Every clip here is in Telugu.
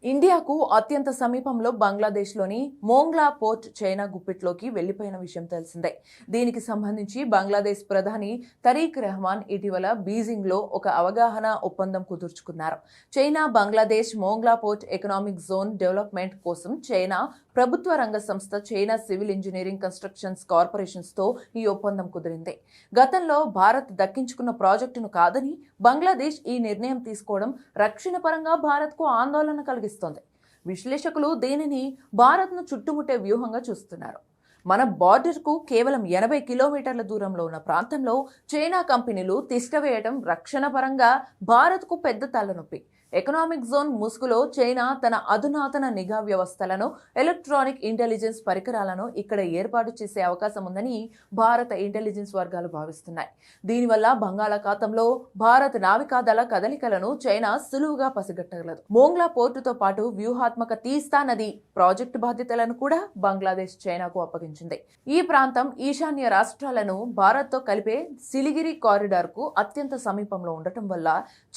ఇండియాకు అత్యంత సమీపంలో బంగ్లాదేశ్లోని మోంగ్లా పోర్ట్ చైనా గుప్పిట్లోకి వెళ్లిపోయిన విషయం తెలిసిందే. దీనికి సంబంధించి బంగ్లాదేశ్ ప్రధాని తరీక్ రెహమాన్ ఇటీవల బీజింగ్లో ఒక అవగాహన ఒప్పందం కుదుర్చుకున్నారు. China Bangladesh Mongla port economic zone development కోసం చైనా ప్రభుత్వ రంగ సంస్థ చైనా సివిల్ ఇంజనీరింగ్ కన్స్ట్రక్షన్స్ కార్పొరేషన్స్తో ఈ ఒప్పందం కుదిరింది. గతంలో భారత్ దక్కించుకున్న ప్రాజెక్టును కాదని బంగ్లాదేశ్ ఈ నిర్ణయం తీసుకోవడం రక్షణ పరంగా భారత్కు ఆందోళన కలిగిస్తోంది. విశ్లేషకులు దీనిని భారత్ను చుట్టుముట్టే వ్యూహంగా చూస్తున్నారు. మన బార్డర్కు కేవలం 80 కిలోమీటర్ల దూరంలో ఉన్న ప్రాంతంలో చైనా కంపెనీలు తిష్టవేయడం రక్షణ పరంగా భారత్కు పెద్ద తలనొప్పి. ఎకనామిక్ జోన్ ముసుగులో చైనా తన అధునాతన నిఘా వ్యవస్థలను, ఎలక్ట్రానిక్ ఇంటెలిజెన్స్ పరికరాలను ఇక్కడ ఏర్పాటు చేసే అవకాశం ఉందని భారత ఇంటెలిజెన్స్ వర్గాలు భావిస్తున్నాయి. దీనివల్ల బంగాళాఖాతంలో భారత నావికాదళ కదలికలను చైనా సులువుగా పసిగట్టగలదు. మోంగ్లా పోర్టుతో పాటు వ్యూహాత్మక తీస్తా నది ప్రాజెక్టు బాధ్యతలను కూడా బంగ్లాదేశ్ చైనాకు అప్పగించింది. ఈ ప్రాంతం ఈశాన్య రాష్ట్రాలను భారత్తో కలిపే సిలిగిరి కారిడార్కు అత్యంత సమీపంలో ఉండటం వల్ల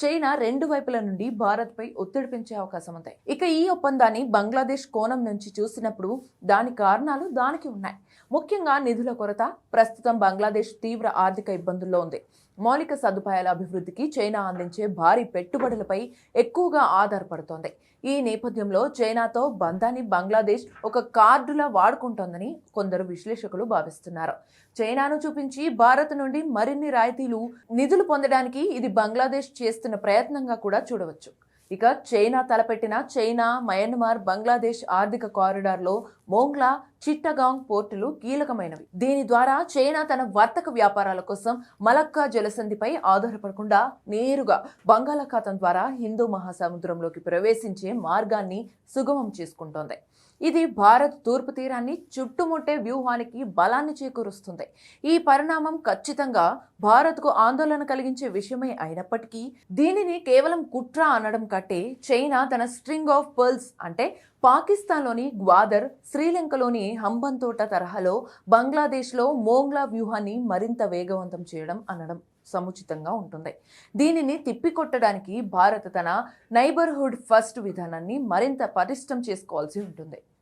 చైనా రెండు వైపుల నుండి భారత్పై ఒత్తిడి పెంచే అవకాశం ఉంది. ఇక ఈ ఒప్పందాన్ని బంగ్లాదేశ్ కోణం నుంచి చూసినప్పుడు దాని కారణాలు దానికి ఉన్నాయి. ముఖ్యంగా నిధుల కొరత. ప్రస్తుతం బంగ్లాదేశ్ తీవ్ర ఆర్థిక ఇబ్బందుల్లో ఉంది. మౌలిక సదుపాయాల అభివృద్ధికి చైనా అందించే భారీ పెట్టుబడులపై ఎక్కువగా ఆధారపడుతోంది. ఈ నేపథ్యంలో చైనాతో బంధాన్ని బంగ్లాదేశ్ ఒక కార్డులా వాడుకుంటోందని కొందరు విశ్లేషకులు భావిస్తున్నారు. చైనాను చూపించి భారత్ నుండి మరిన్ని రాయితీలు, నిధులు పొందడానికి ఇది బంగ్లాదేశ్ చేస్తున్న ప్రయత్నంగా కూడా చూడవచ్చు. ఇక చైనా తలపెట్టిన చైనా, మయన్మార్, బంగ్లాదేశ్ ఆర్థిక కారిడార్లో మోంగ్లా, చిట్టగాంగ్ పోర్టులు కీలకమైనవి. దీని ద్వారా చైనా తన వర్తక వ్యాపారాల కోసం మలక్కా జలసంధిపై ఆధారపడకుండా నేరుగా బంగాళాఖాతం ద్వారా హిందూ మహాసముద్రంలోకి ప్రవేశించే మార్గాన్ని సుగమం చేసుకుంటోంది. ఇది భారత్ తూర్పు తీరాన్ని చుట్టుముట్టే వ్యూహానికి బలాన్ని చేకూరుస్తుంది. ఈ పరిణామం ఖచ్చితంగా భారత్కు ఆందోళన కలిగించే విషయమే అయినప్పటికీ దీనిని కేవలం కుట్ర అనడం కంటే చైనా తన స్ట్రింగ్ ఆఫ్ పర్ల్స్ అంటే పాకిస్తాన్లోని గ్వాదర్, శ్రీలంకలోని హంబంతోట తరహాలో బంగ్లాదేశ్లో మోంగ్లా వ్యూహాన్ని మరింత వేగవంతం చేయడం అనడం సముచితంగా ఉంటుంది. దీనిని తిప్పికొట్టడానికి భారత్ తన నైబర్హుడ్ ఫస్ట్ విధానాన్ని మరింత పటిష్టం చేసుకోవాల్సి ఉంటుంది.